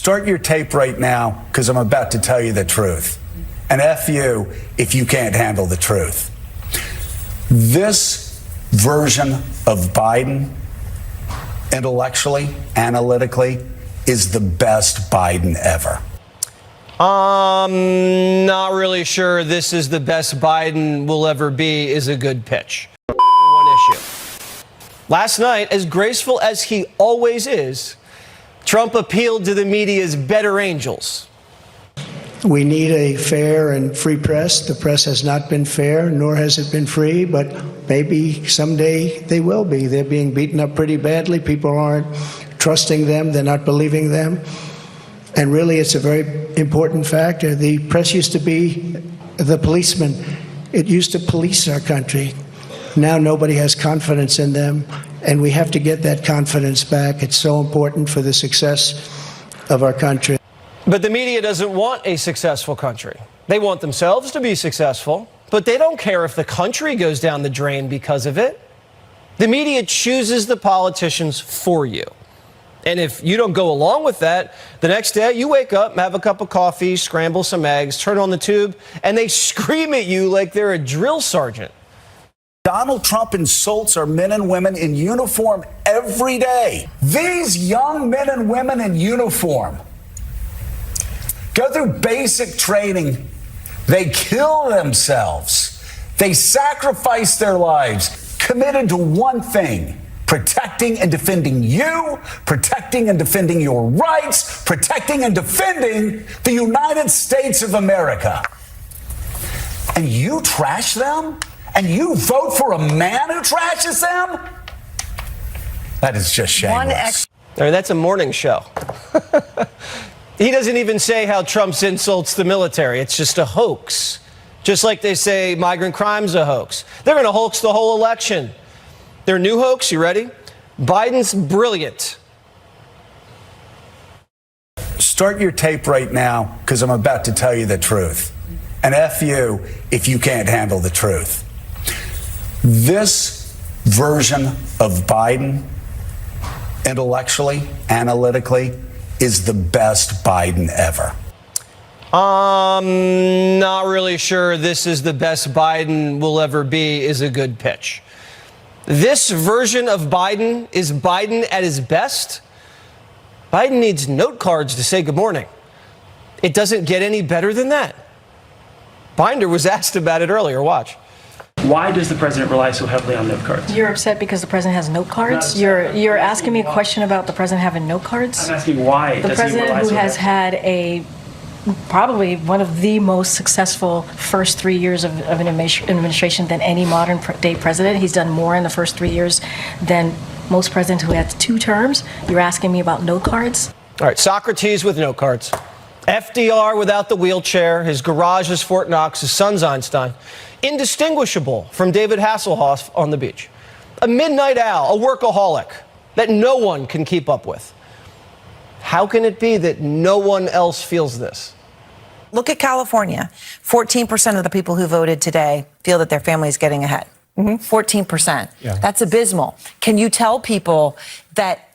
Start your tape right now, because I'm about to tell you the truth. And F you if you can't handle the truth. This version of Biden, intellectually, analytically, is the best Biden ever. Not really sure this is the best Biden will ever be is a good pitch. One issue. Last night, as graceful as he always is, Trump appealed to the media's better angels. We need a fair and free press. The press has not been fair, nor has it been free, but maybe someday they will be. They're being beaten up pretty badly. People aren't trusting them. They're not believing them. And really, it's a very important factor. The press used to be the policeman. It used to police our country. Now nobody has confidence in them, and we have to get that confidence back. It's so important for the success of our country. But the media doesn't want a successful country. They want themselves to be successful, but they don't care if the country goes down the drain because of it. The media chooses the politicians for you. And if you don't go along with that, the next day you wake up, have a cup of coffee, scramble some eggs, turn on the tube, and they scream at you like they're a drill sergeant. Donald Trump insults our men and women in uniform every day. These young men and women in uniform go through basic training. They kill themselves. They sacrifice their lives, committed to one thing: protecting and defending you, protecting and defending your rights, protecting and defending the United States of America. And you trash them? And you vote for a man who trashes them? That is just shameless. That's a morning show. He doesn't even say how Trump's insults the military. It's just a hoax. Just like they say migrant crime's a hoax. They're going to hoax the whole election. Their new hoax, you ready? Biden's brilliant. Start your tape right now, because I'm about to tell you the truth. And F you if you can't handle the truth. This version of Biden, intellectually, analytically, is the best Biden ever. Not really sure this is the best Biden will ever be is a good pitch. This version of Biden is Biden at his best. Biden needs note cards to say good morning. It doesn't get any better than that. Binder was asked about it earlier. Watch. Why does the president rely so heavily on note cards? You're upset because the president has note cards? You're asking me a question about the president having note cards? I'm asking why the president who has had probably one of the most successful first 3 years of an administration than any modern day president. He's done more in the first 3 years than most presidents who had 2 terms. You're asking me about note cards? All right, Socrates with note cards. FDR without the wheelchair. His garage is Fort Knox. His son's Einstein. Indistinguishable from David Hasselhoff on the beach. A midnight owl, a workaholic that no one can keep up with. How can it be that no one else feels this? Look at California. 14% of the people who voted today feel that their family is getting ahead. 14%. Yeah. That's abysmal. Can you tell people that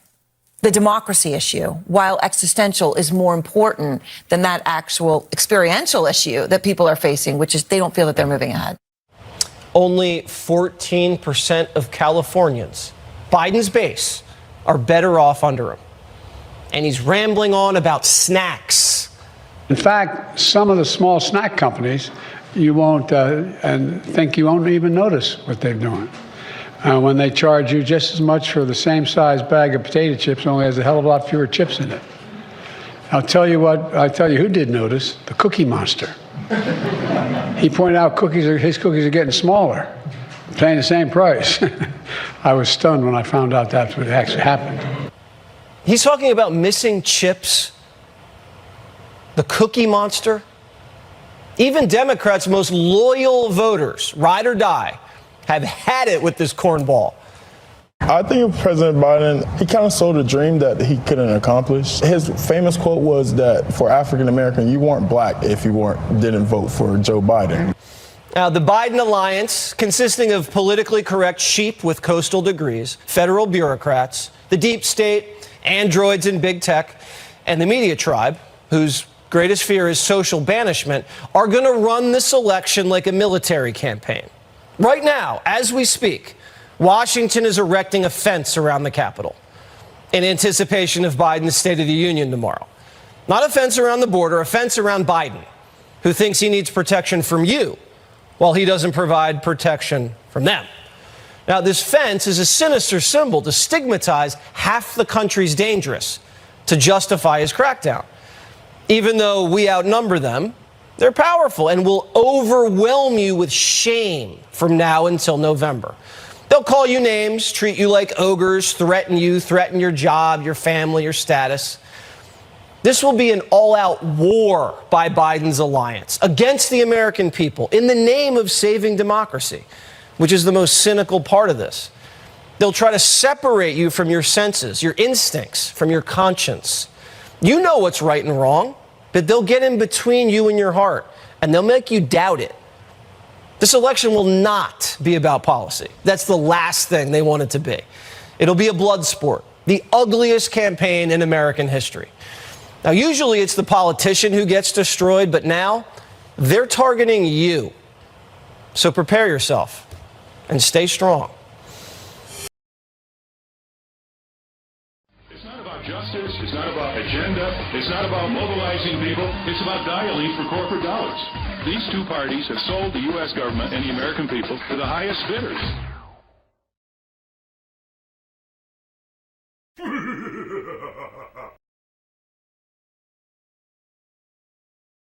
the democracy issue, while existential, is more important than that actual experiential issue that people are facing, which is they don't feel that they're moving ahead? Only 14% of Californians, Biden's base, are better off under him. And he's rambling on about snacks. In fact, some of the small snack companies, you won't you won't even notice what they're doing. When they charge you just as much for the same size bag of potato chips, only has a hell of a lot fewer chips in it. I'll tell you who did notice: the Cookie Monster. He pointed out his cookies are getting smaller, paying the same price. I was stunned when I found out that's what actually happened. He's talking about missing chips. The Cookie Monster. Even Democrats' most loyal voters, ride or die, have had it with this cornball. I think President Biden, he kind of sold a dream that he couldn't accomplish. His famous quote was that for African American, you weren't black if you didn't vote for Joe Biden. Now, the Biden alliance, consisting of politically correct sheep with coastal degrees, federal bureaucrats, the deep state, androids and big tech, and the media tribe, whose greatest fear is social banishment, are going to run this election like a military campaign. Right now, as we speak, Washington is erecting a fence around the Capitol in anticipation of Biden's State of the Union tomorrow. Not a fence around the border, a fence around Biden, who thinks he needs protection from you while he doesn't provide protection from them. Now, this fence is a sinister symbol to stigmatize half the country's dangerous, to justify his crackdown. Even though we outnumber them, they're powerful and will overwhelm you with shame from now until November. They'll call you names, treat you like ogres, threaten you, threaten your job, your family, your status. This will be an all-out war by Biden's alliance against the American people in the name of saving democracy, which is the most cynical part of this. They'll try to separate you from your senses, your instincts, from your conscience. You know what's right and wrong, but they'll get in between you and your heart, and they'll make you doubt it. This election will not be about policy. That's the last thing they want it to be. It'll be a blood sport, the ugliest campaign in American history. Now, usually it's the politician who gets destroyed, but now they're targeting you. So prepare yourself and stay strong. It's not about justice. It's not about agenda. It's not about mobilizing people. It's about dialing for corporate dollars. These two parties have sold the U.S. government and the American people to the highest bidders.